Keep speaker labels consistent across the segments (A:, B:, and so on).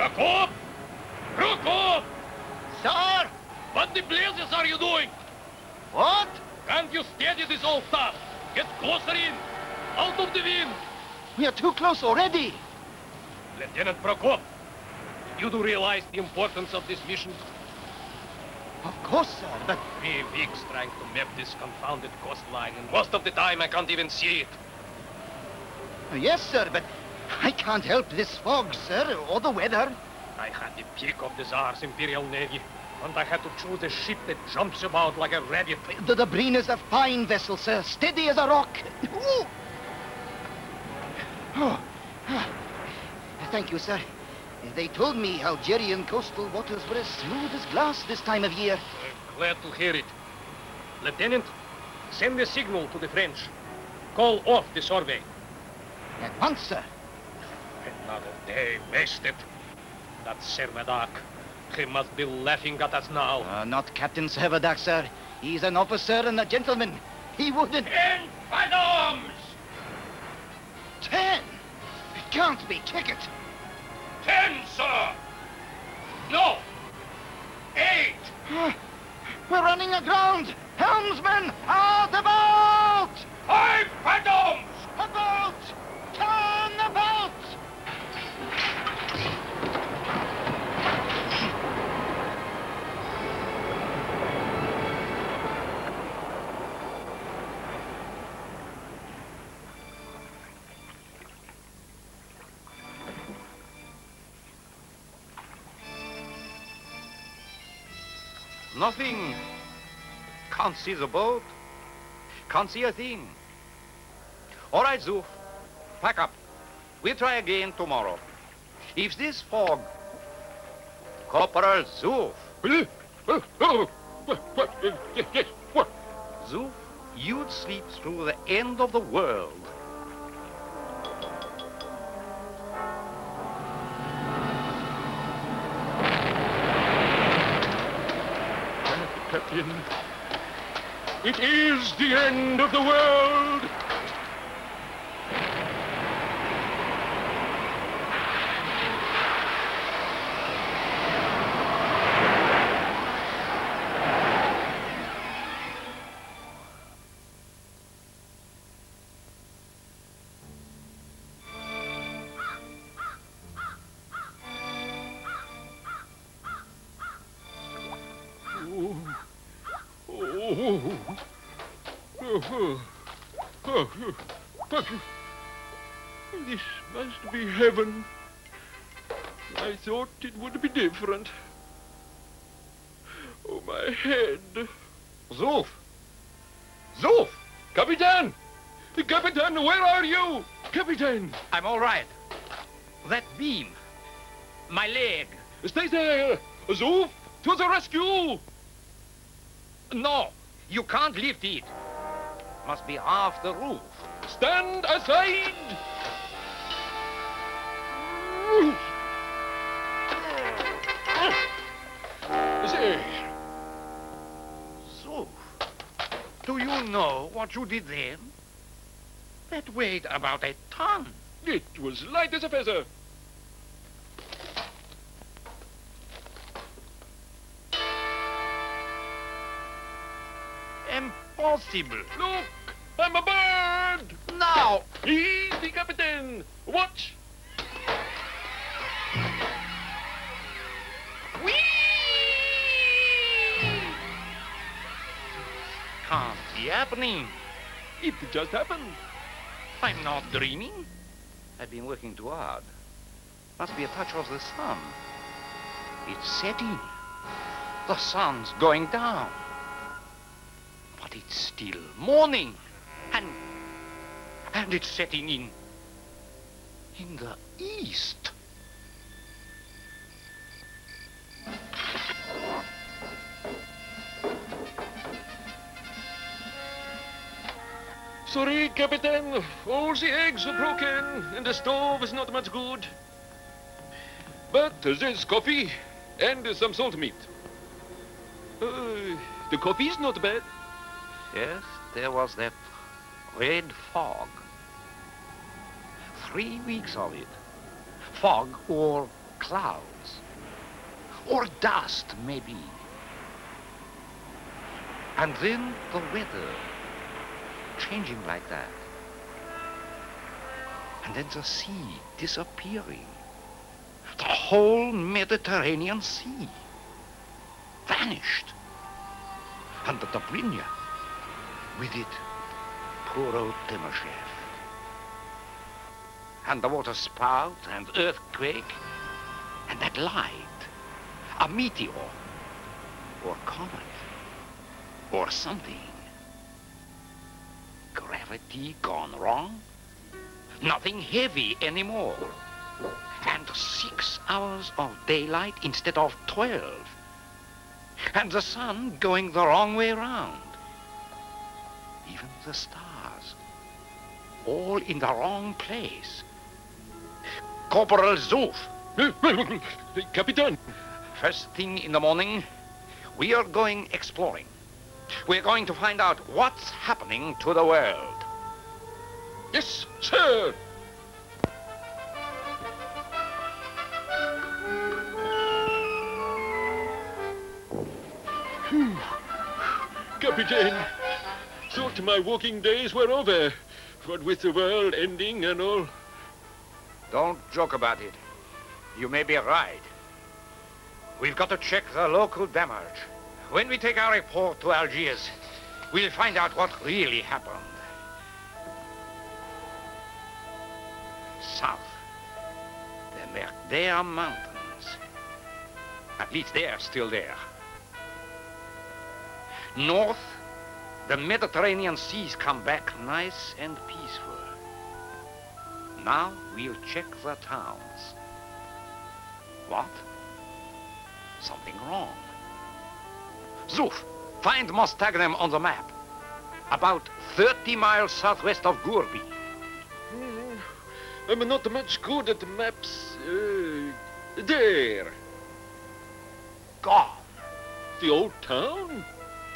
A: Prokop! Prokop!
B: Sir!
A: What the blazes are you doing?
B: What?
A: Can't you steady this old stuff? Get closer in. Out of the wind.
B: We are too close already.
A: Lieutenant Prokop, you do realize the importance of this mission?
B: Of course, sir, but...
A: 3 weeks trying to map this confounded coastline, and most of the time I can't even see it.
B: Yes, sir, but I can't help this fog, sir, or the weather.
A: I had the pick of the Tsar's Imperial Navy, and I had to choose a ship that jumps about like a rabbit.
B: The Breen is a fine vessel, sir, steady as a rock. Ooh. Oh. Thank you, sir. They told me Algerian coastal waters were as smooth as glass this time of year.
A: I'm glad to hear it. Lieutenant, send a signal to the French. Call off the survey.
B: At once, sir.
A: Another day wasted. That Servadac, he must be laughing at us now.
B: Not Captain Servadac, sir. He's an officer and a gentleman. He wouldn't...
A: 10 fathoms!
B: 10? It can't be. Check it.
A: 10, sir! No! 8!
B: We're running aground! Helmsman, out about!
A: 5 fathoms!
B: About! Turn about!
C: Nothing. Can't see the boat. Can't see a thing. All right, Zuf. Pack up. We'll try again tomorrow. If this fog... Corporal Zuf. Zuf, you'd sleep through the end of the world.
A: Captain, it is the end of the world! This must be heaven. I thought it would be different. Oh, my head.
C: Zuf! Zuf!
A: Capitan! Capitan, where are you? Capitan!
C: I'm all right. That beam. My leg.
A: Stay there! Zuf, to the rescue!
C: No, you can't lift it. Must be half the roof.
A: Stand aside! There.
C: Zuf, do you know what you did then? That weighed about a ton.
A: It was light as a feather.
C: Impossible.
A: Look! I'm a bird!
C: Now!
A: Easy, Captain! Watch!
C: Whee! Can't be happening.
A: It just happened.
C: I'm not dreaming. I've been working too hard. Must be a touch of the sun. It's setting. The sun's going down. But it's still morning. And it's setting in the east.
A: Sorry, Captain. All the eggs are broken, and the stove is not much good. But there's coffee and some salt meat. The coffee's not bad.
C: Yes, there was that red fog. 3 weeks of it. Fog or clouds, or dust, maybe. And then the weather changing like that. And then the sea disappearing. The whole Mediterranean Sea vanished. And the Dobrynya, with it, poor old Timoshev. And the water spout and earthquake, and that light, a meteor, or comet, or something. Gravity gone wrong, nothing heavy anymore, and 6 hours of daylight instead of 12, and the sun going the wrong way round. Even the stars, all in the wrong place. Corporal Zuf.
A: Capitan.
C: First thing in the morning, we are going exploring. We're going to find out what's happening to the world.
A: Yes, sir. Capitan, thought my working days were over. What with the world ending and all.
C: Don't joke about it. You may be right. We've got to check the local damage. When we take our report to Algiers, we'll find out what really happened. South, the Merdea Mountains. At least they're still there. North, the Mediterranean seas come back nice and peaceful. Now we'll check the towns. What? Something wrong. Zuf, find Mostaganem on the map. About 30 miles southwest of Gurbi.
A: I'm not much good at maps. There.
C: Gone.
A: The old town?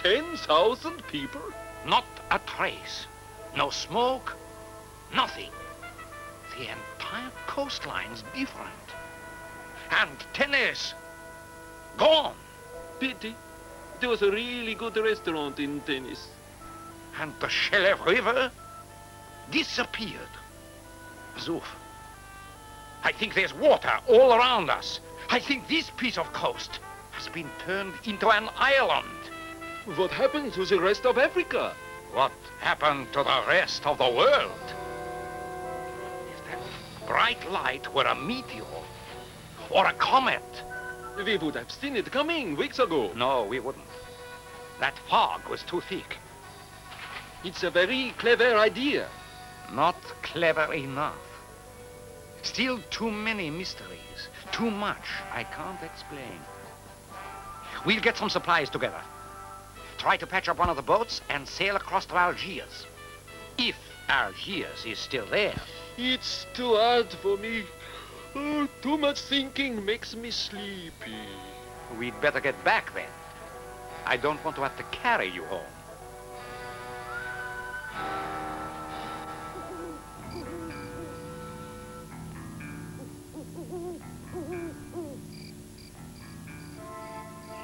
A: 10,000 people?
C: Not a trace. No smoke. Nothing. The entire coastline's different. And Tennis. Gone.
A: Pity. There was a really good restaurant in Tennis.
C: And the Shelev River disappeared. Zuf, I think there's water all around us. I think this piece of coast has been turned into an island.
A: What happened to the rest of Africa?
C: What happened to the rest of the world? If that bright light were a meteor or a comet.
A: We would have seen it coming weeks ago.
C: No, we wouldn't. That fog was too thick.
A: It's a very clever idea.
C: Not clever enough. Still too many mysteries. Too much I can't explain. We'll get some supplies together. Try to patch up one of the boats and sail across to Algiers. If Algiers is still there.
A: It's too hard for me. Oh, too much thinking makes me sleepy.
C: We'd better get back then. I don't want to have to carry you home.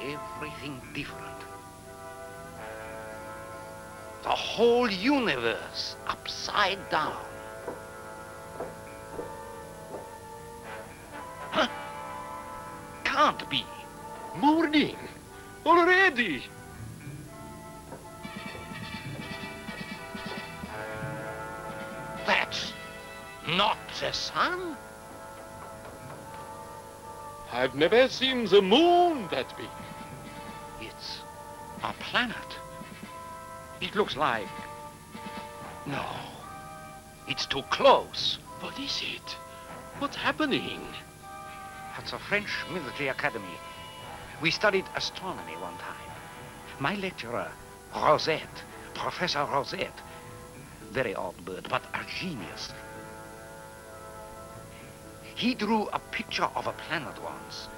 C: Everything different. The whole universe upside down. Huh? Can't be.
A: Morning. Already.
C: That's not the sun.
A: I've never seen the moon that big.
C: It's a planet. It looks like... No, it's too close.
A: What is it? What's happening?
C: That's a French military academy. We studied astronomy one time. My lecturer, Rosette, Professor Rosette, very odd bird, but a genius. He drew a picture of a planet once.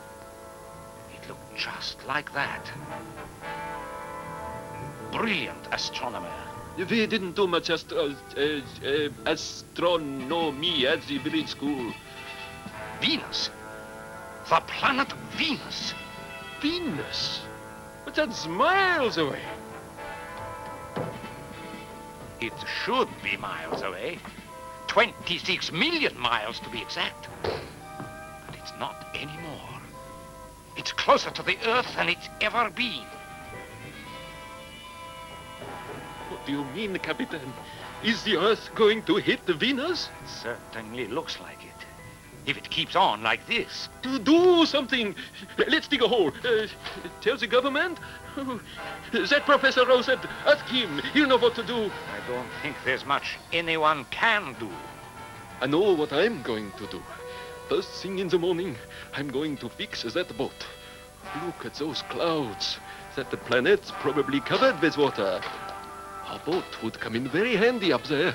C: It looked just like that. Brilliant astronomer.
A: We didn't do much astronomy at the village school.
C: Venus. The planet Venus.
A: Venus? But that's miles away.
C: It should be miles away. 26 million miles to be exact. But it's not anymore. It's closer to the Earth than it's ever been.
A: What do you mean, Capitan? Is the Earth going to hit the Venus?
C: Certainly looks like it. If it keeps on like this.
A: To do something. Let's dig a hole. Tell the government? That Professor Rosette, ask him. He'll know what to do.
C: I don't think there's much anyone can do.
A: I know what I'm going to do. First thing in the morning, I'm going to fix that boat. Look at those clouds. That planet's probably covered with water. Our boat would come in very handy up there.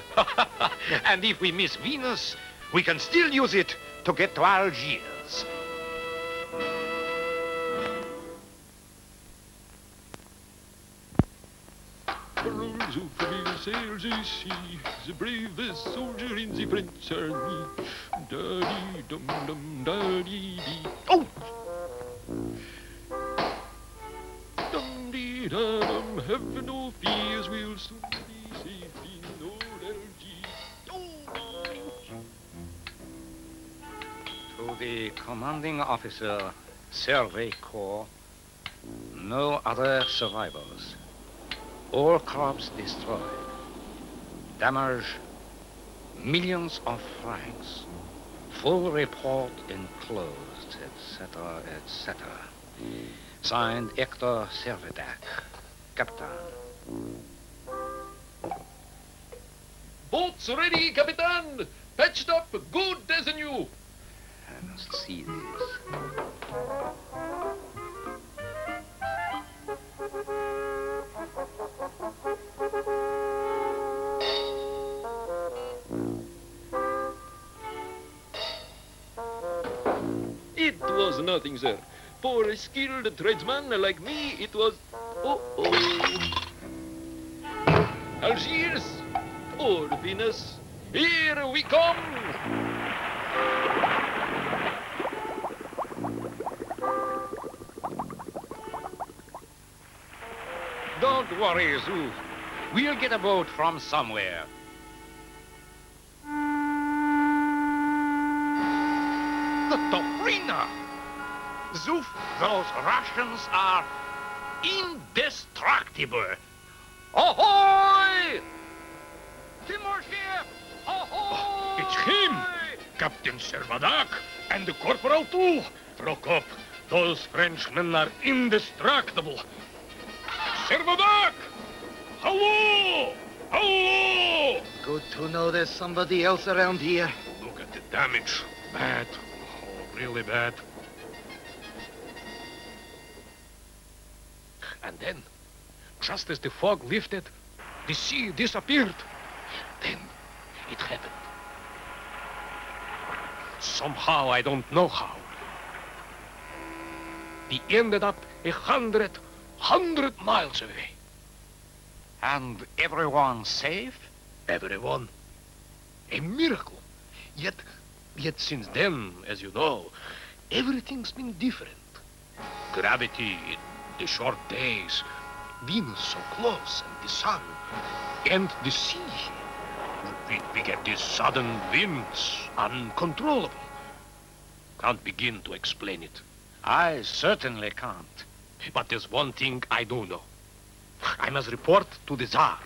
C: And if we miss Venus, we can still use it to get to Algiers.
A: Zoufaville sails the sea, the bravest soldier in the French army. Da-dee-dum-dum, da-dee-dee. Oh! Dum-dee-da-dum, have no fears, we'll soon be safe in old Algiers. Oh!
C: To the commanding officer, Survey Corps, no other survivors. All crops destroyed. Damage, millions of francs. Full report enclosed, etc., etc. Signed Hector Servadac, Captain.
A: Boats ready, Capitan! Patched up, good as new!
C: I must see this.
A: It was nothing, sir. For a skilled tradesman like me, it was... Oh. Algiers! Or Venus! Here we come!
C: Don't worry, Zouf. We'll get a boat from somewhere. The Dobrina! Zouf, those Russians are indestructible. Ahoy! Timor ship! Ahoy!
D: It's him! Captain Servadac and the corporal too. Prokop, those Frenchmen are indestructible. Servadac! Hello! Hello!
B: Good to know there's somebody else around here.
D: Look at the damage. Bad. Oh, really bad. And then, just as the fog lifted, the sea disappeared. Then it happened. Somehow, I don't know how. We ended up 100 miles away.
C: And everyone safe?
D: Everyone. A miracle. Yet since then, as you know, everything's been different. Gravity, the short days, Venus so close, and the sun, and the sea. We get these sudden winds, uncontrollable. Can't begin to explain it.
C: I certainly can't.
D: But there's one thing I do know. I must report to the Tsar.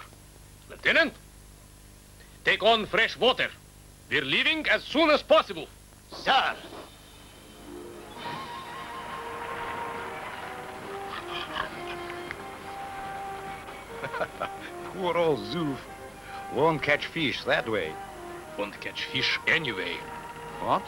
D: Lieutenant, take on fresh water. We're leaving as soon as possible.
B: Sir!
C: Poor old Zouf. Won't catch fish that way.
D: Won't catch fish anyway.
C: What?